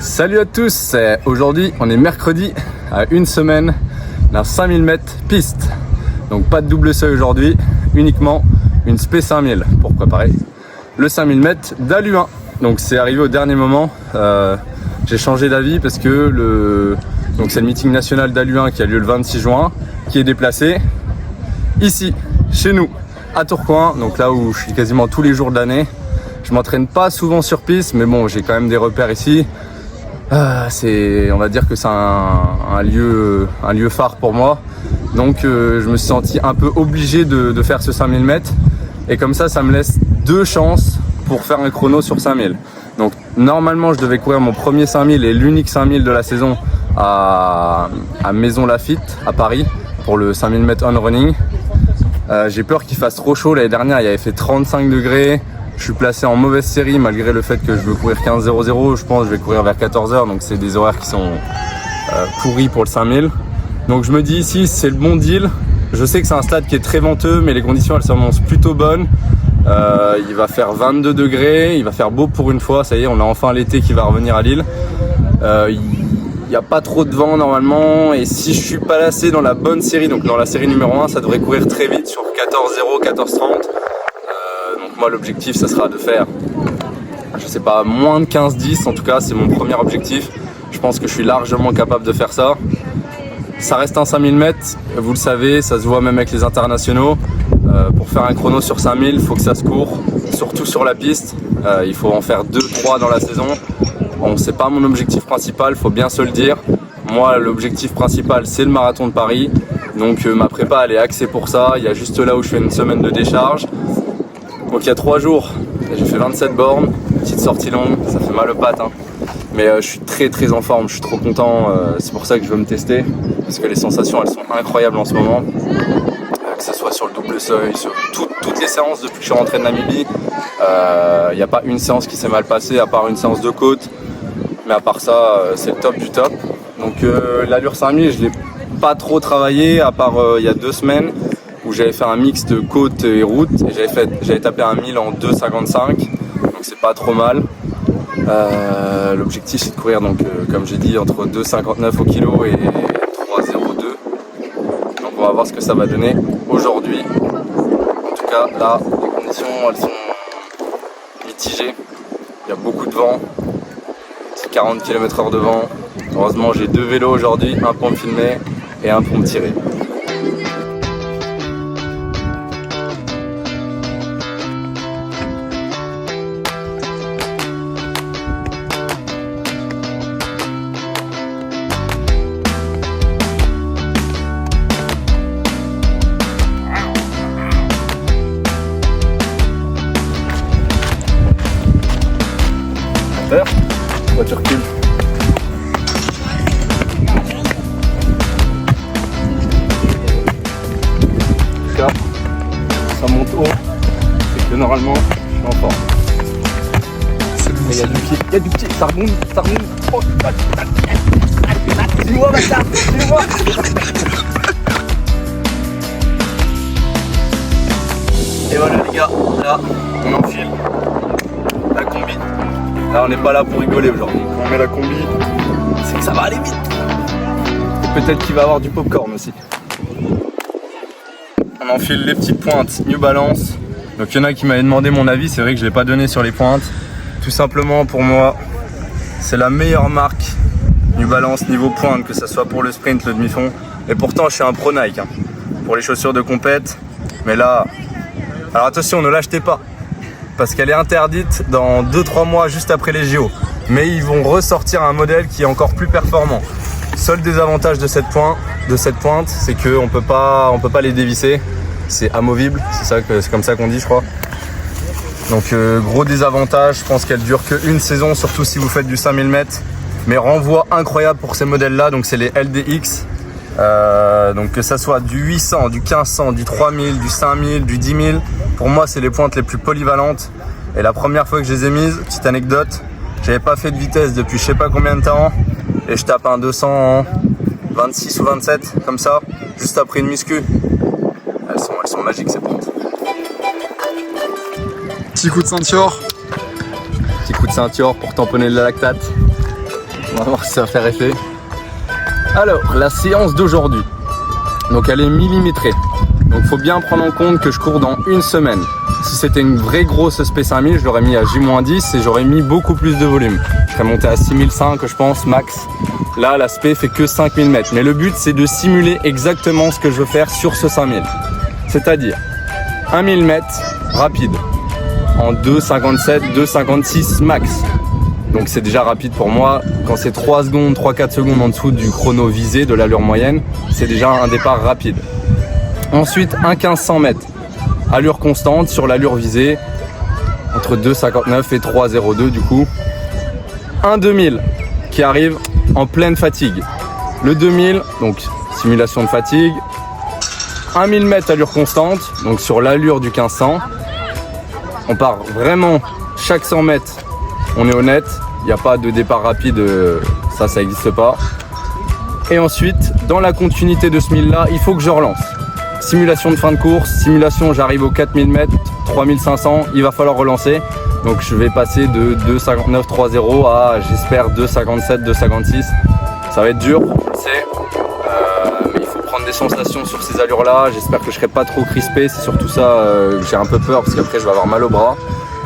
Salut à tous, aujourd'hui on est mercredi à une semaine d'un 5000 mètres piste. Donc pas de double seuil aujourd'hui, uniquement une spé 5000 pour préparer le 5000 mètres d'Alu1. Donc c'est arrivé au dernier moment, j'ai changé d'avis parce que c'est le meeting national d'Alu1 qui a lieu le 26 juin, qui est déplacé ici, chez nous, à Tourcoing, donc là où je suis quasiment tous les jours de l'année. Je m'entraîne pas souvent sur piste, mais bon, j'ai quand même des repères ici. On va dire que c'est un lieu phare pour moi. Donc je me suis senti un peu obligé de faire ce 5000 mètres. Et comme ça me laisse 2 chances pour faire un chrono sur 5000. Donc normalement, je devais courir mon premier 5000 et l'unique 5000 de la saison à Maison Lafitte, à Paris, pour le 5000 mètres on running. J'ai peur qu'il fasse trop chaud. L'année dernière, il avait fait 35 degrés. Je suis placé en mauvaise série malgré le fait que je veux courir 15:00. Je pense que je vais courir vers 14h, donc c'est des horaires qui sont pourris pour le 5000. Donc je me dis ici, c'est le bon deal. Je sais que c'est un stade qui est très venteux, mais les conditions elles s'annoncent plutôt bonnes. Il va faire 22 degrés, il va faire beau pour une fois. Ça y est, on a enfin l'été qui va revenir à Lille. Il n'y a pas trop de vent normalement, et si je suis pas placé dans la bonne série, donc dans la série numéro 1, ça devrait courir très vite sur 14:0, 14:30. Moi l'objectif ça sera de faire, je sais pas, moins de 15-10, en tout cas c'est mon premier objectif. Je pense que je suis largement capable de faire ça. Ça reste un 5000 mètres, vous le savez, ça se voit même avec les internationaux. Pour faire un chrono sur 5000, il faut que ça se court, surtout sur la piste. Il faut en faire 2-3 dans la saison. Bon, c'est pas mon objectif principal, faut bien se le dire. Moi l'objectif principal c'est le marathon de Paris. Donc ma prépa elle est axée pour ça. Il y a juste là où je fais une semaine de décharge. Donc il y a 3 jours, j'ai fait 27 bornes, petite sortie longue, ça fait mal aux pattes, hein. Mais je suis très en forme, je suis trop content, c'est pour ça que je veux me tester, parce que les sensations elles sont incroyables en ce moment, que ce soit sur le double seuil, sur toutes les séances depuis que je suis rentré de Namibie. Il n'y a pas une séance qui s'est mal passée, à part une séance de côte, mais à part ça, c'est le top du top. Donc l'allure 5000, je ne l'ai pas trop travaillé, à part il y a 2 semaines, où j'avais fait un mix de côte et route, et j'avais tapé un 1000 en 2,55, donc c'est pas trop mal. L'objectif c'est de courir, donc comme j'ai dit, entre 2,59 au kilo et 3,02. Donc on va voir ce que ça va donner aujourd'hui. En tout cas là, les conditions elles sont mitigées, il y a beaucoup de vent, c'est 40 km/h de vent. Heureusement j'ai 2 vélos aujourd'hui, un pour me filmer et un pour me tirer. Voiture recule. Là, ça monte haut, c'est que normalement je suis en forme. Il y a du pied, ça remonte. Oh, dis-moi bâtard, dis-moi. Et voilà les gars, là on enfile la combi. Là on n'est pas là pour rigoler aujourd'hui. Quand on met la combi, c'est que ça va aller vite. Et peut-être qu'il va y avoir du popcorn aussi. On enfile les petites pointes New Balance. Donc il y en a qui m'avaient demandé mon avis, c'est vrai que je ne l'ai pas donné sur les pointes. Tout simplement pour moi, c'est la meilleure marque New Balance niveau pointe, que ce soit pour le sprint, le demi-fond. Et pourtant je suis un pro Nike, hein, pour les chaussures de compète. Mais là, alors attention, ne l'achetez pas, parce qu'elle est interdite dans 2-3 mois juste après les JO. Mais ils vont ressortir un modèle qui est encore plus performant. Seul désavantage de cette pointe, c'est qu'on peut pas les dévisser. C'est amovible, c'est comme ça qu'on dit, je crois. Donc gros désavantage, je pense qu'elle dure qu'une saison, surtout si vous faites du 5000 mètres. Mais renvoi incroyable pour ces modèles-là, donc c'est les LDX. Donc que ça soit du 800, du 1500, du 3000, du 5000, du 10 000, pour moi c'est les pointes les plus polyvalentes. Et la première fois que je les ai mises, petite anecdote, j'avais pas fait de vitesse depuis je sais pas combien de temps, et je tape un 200 en 26 ou 27 comme ça, juste après une muscu. Elles sont magiques ces pointes. Petit coup de ceinture. Petit coup de ceinture pour tamponner le lactate. On va voir si ça va faire effet. Alors, la séance d'aujourd'hui. Donc elle est millimétrée. Donc il faut bien prendre en compte que je cours dans une semaine. Si c'était une vraie grosse SP5000, je l'aurais mis à J-10 et j'aurais mis beaucoup plus de volume. Je serais monté à 6005 je pense max. Là la SP fait que 5000 mètres. Mais le but c'est de simuler exactement ce que je veux faire sur ce 5000. C'est-à-dire 1000 mètres rapide en 2,57, 2,56 max. Donc c'est déjà rapide pour moi. Quand c'est 3 secondes, 3-4 secondes en dessous du chrono visé, de l'allure moyenne, c'est déjà un départ rapide. Ensuite, un 1500 mètres. Allure constante sur l'allure visée, entre 2,59 et 3,02 du coup. Un 2000 qui arrive en pleine fatigue. Le 2000, donc simulation de fatigue. 1000 mètres allure constante, donc sur l'allure du 1500. On part vraiment chaque 100 mètres, on est honnête. Il n'y a pas de départ rapide, ça n'existe pas. Et ensuite, dans la continuité de ce 1000 là, il faut que je relance. Simulation de fin de course, simulation j'arrive aux 4000 mètres, 3500, il va falloir relancer. Donc je vais passer de 2,59, 3,0 à j'espère 2,57, 2,56. Ça va être dur, mais il faut prendre des sensations sur ces allures là. J'espère que je serai pas trop crispé, c'est surtout ça, j'ai un peu peur parce qu'après je vais avoir mal au bras.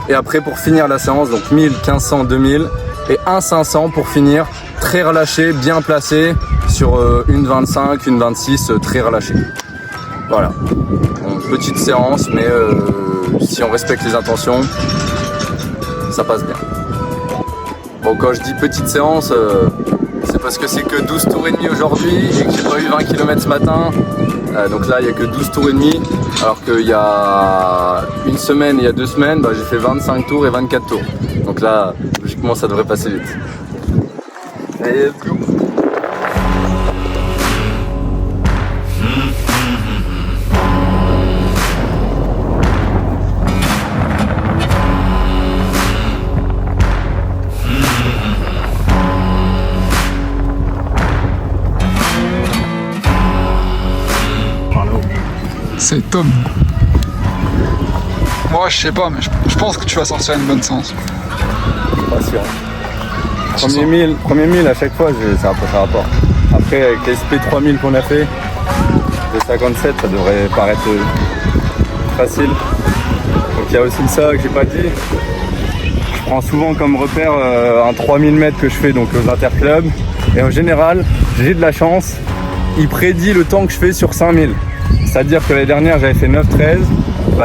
Et après pour finir la séance, donc 1000, 1500, 2000 et 1,500 pour finir, très relâché, bien placé sur 1,25, 1,26, très relâché. Voilà, donc, petite séance, mais si on respecte les intentions, ça passe bien. Bon, quand je dis petite séance, c'est parce que c'est que 12 tours et demi aujourd'hui et que j'ai pas eu 20 km ce matin. Donc là, il n'y a que 12 tours et demi, alors qu'il y a une semaine et il y a 2 semaines, j'ai fait 25 tours et 24 tours. Donc là, logiquement, ça devrait passer vite. Allez, let's go. C'est Tom. Moi, je sais pas, mais je pense que tu vas sortir une bonne séance. Pas sûr. Premier 1000 à chaque fois, ça n'a rapport. Après, avec les SP3000 qu'on a fait, de 57, ça devrait paraître facile. Donc il y a aussi ça que j'ai pas dit. Je prends souvent comme repère un 3000 mètres que je fais donc aux interclubs. Et en général, j'ai de la chance, il prédit le temps que je fais sur 5000. C'est-à-dire que l'année dernière j'avais fait 9,13,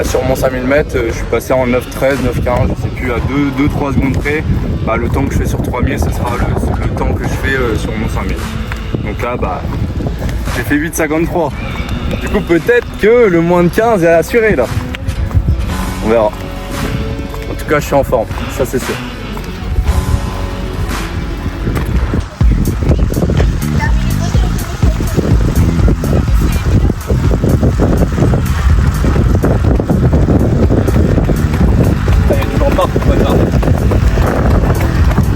sur mon 5000 mètres je suis passé en 9,13, 9,15, je sais plus, à 2-3 secondes près. Le temps que je fais sur 3000, ça sera le temps que je fais sur mon 5000. Donc là j'ai fait 8,53. Du coup peut-être que le moins de 15 est assuré là. On verra. En tout cas je suis en forme, ça c'est sûr.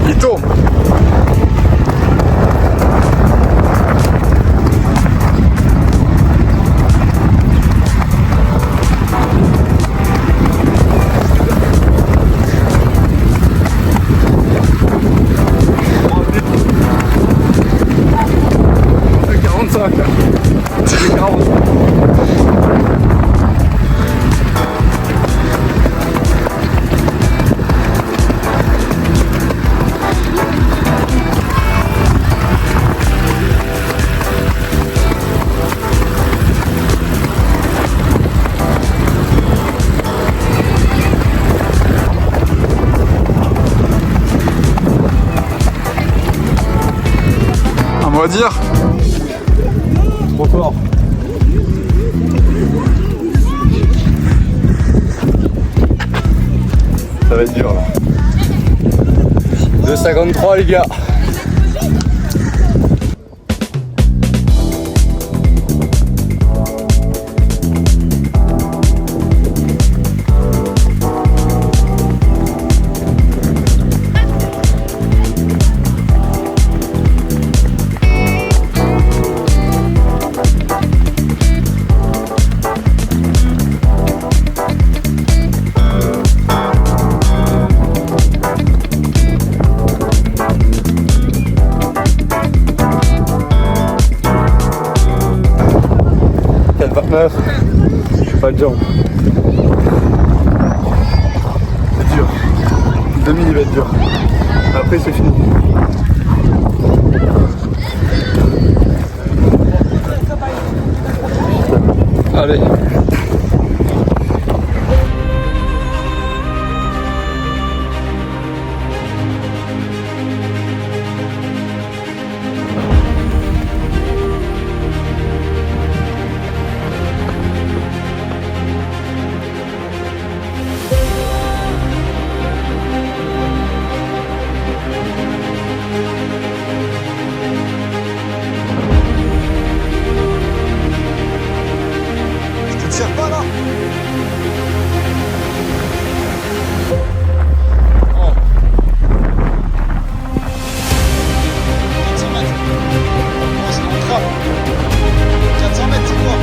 Il tourne. On va dire. Trop fort. Ça va être dur là. 2,53 les gars. 15-29. Je fais pas de jambes. C'est dur. 2000 il va être dur. Après c'est fini. Allez. Tire pas là. Oh. 400 mètres. Oh, c'est dans le trap. 400 mètres, c'est quoi?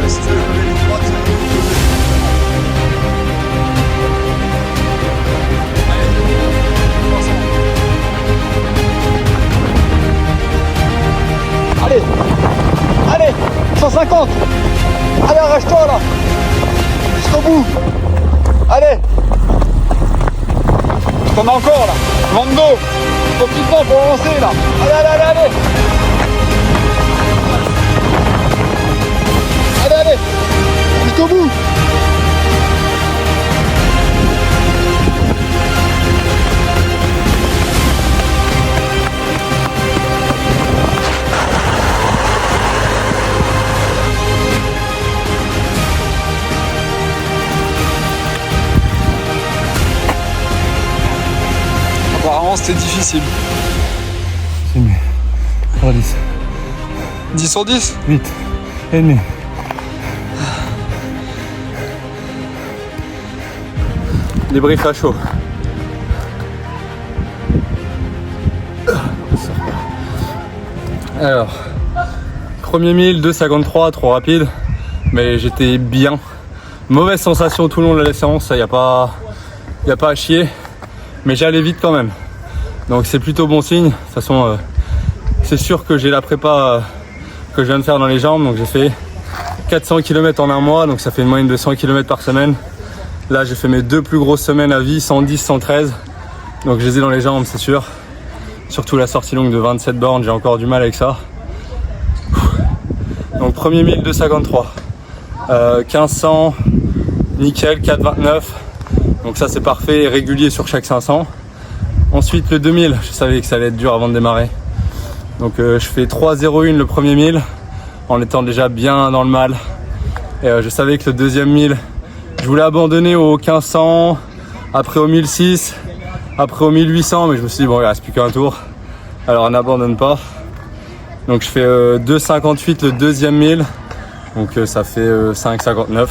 Si tu veux, je me mets une droite, allez, allez, 150. Allez, arrache-toi là. Jusqu'au bout. Allez. T'en as encore là. Vent de dos. Profite-en pour avancer là. Allez, allez, allez, allez. Allez, allez. Jusqu'au bout. Apparemment c'était difficile. C'est mieux. 10. 10 sur 10. 8. Et demi. Débrief à chaud. Alors, premier 1000, 2,53, trop rapide, mais j'étais bien. Mauvaise sensation tout le long de la séance, ça y a pas à chier, mais j'allais vite quand même. Donc c'est plutôt bon signe. De toute façon, c'est sûr que j'ai la prépa que je viens de faire dans les jambes, donc j'ai fait 400 km en un mois, donc ça fait une moyenne de 100 km par semaine. Là j'ai fait mes 2 plus grosses semaines à vie, 110, 113, donc je les ai dans les jambes, c'est sûr. Surtout la sortie longue de 27 bornes, j'ai encore du mal avec ça. Donc premier 1000, 2,53, 1500, nickel, 4,29, donc ça c'est parfait, régulier sur chaque 500. Ensuite le 2000, je savais que ça allait être dur avant de démarrer. Donc je fais 3,01 le premier 1000 en étant déjà bien dans le mal. Et je savais que le deuxième 1000, je voulais abandonner au 1500, après au 1006, après au 1800, mais je me suis dit bon il reste plus qu'un tour, alors on n'abandonne pas. Donc je fais 2,58 le deuxième 1000, donc ça fait 5,59.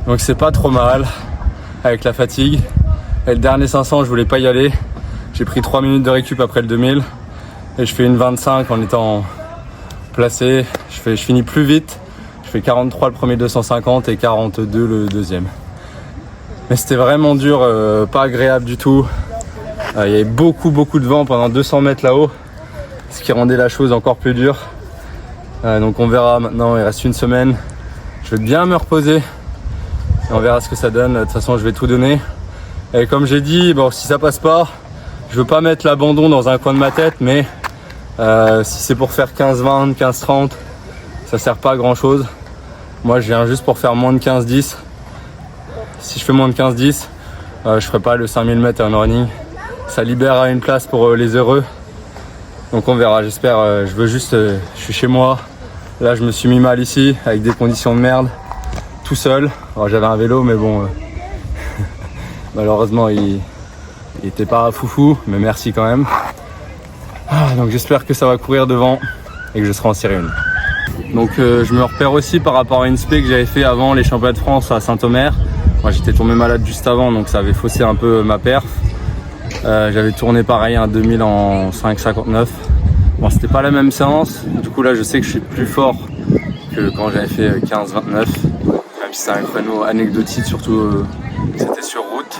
Donc c'est pas trop mal avec la fatigue. Et le dernier 500 je voulais pas y aller. J'ai pris 3 minutes de récup après le 2000 et je fais une 25 en étant placé. Je finis plus vite. Je fais 43 le premier 250 et 42 le deuxième. Mais c'était vraiment dur, pas agréable du tout. Il y avait beaucoup de vent pendant 200 mètres là-haut, ce qui rendait la chose encore plus dure. Donc on verra maintenant, il reste une semaine. Je vais bien me reposer et on verra ce que ça donne. De toute façon je vais tout donner. Et comme j'ai dit, bon, si ça passe pas, je veux pas mettre l'abandon dans un coin de ma tête, mais si c'est pour faire 15-20, 15-30, ça sert pas à grand chose. Moi je viens juste pour faire moins de 15-10. Si je fais moins de 15-10, je ferai pas le 5000 mètres en running. Ça libérera une place pour les heureux. Donc on verra, j'espère. Je veux juste, je suis chez moi. Là je me suis mis mal ici, avec des conditions de merde, tout seul. Alors j'avais un vélo, mais bon, malheureusement il était pas foufou, mais merci quand même. Donc j'espère que ça va courir devant et que je serai en série 1. Donc je me repère aussi par rapport à une spé que j'avais fait avant les championnats de France à Saint-Omer. Moi j'étais tombé malade juste avant, donc ça avait faussé un peu ma perf. J'avais tourné pareil un 2000 en 5,59. Bon, c'était pas la même séance, du coup là je sais que je suis plus fort que quand j'avais fait 15,29. Même si c'est un créneau anecdotique, surtout c'était sur route.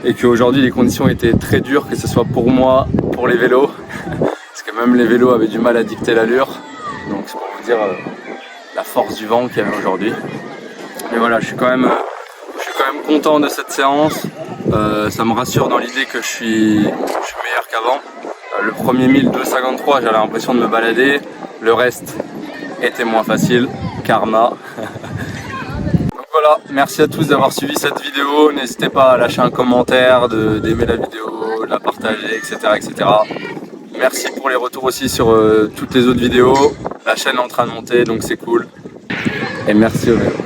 et qu'aujourd'hui les conditions étaient très dures, que ce soit pour moi, pour les vélos, parce que même les vélos avaient du mal à dicter l'allure. Donc c'est pour vous dire la force du vent qu'il y avait aujourd'hui. Mais voilà, je suis quand même content de cette séance. Ça me rassure dans l'idée que je suis meilleur qu'avant. Le premier 1000 2,53, j'avais l'impression de me balader. Le reste était moins facile. Karma. Donc voilà, merci à tous d'avoir suivi cette vidéo. N'hésitez pas à lâcher un commentaire, d'aimer la vidéo, de la partager, etc., etc. Merci pour les retours aussi sur toutes les autres vidéos. La chaîne est en train de monter, donc c'est cool. Et merci au vélo.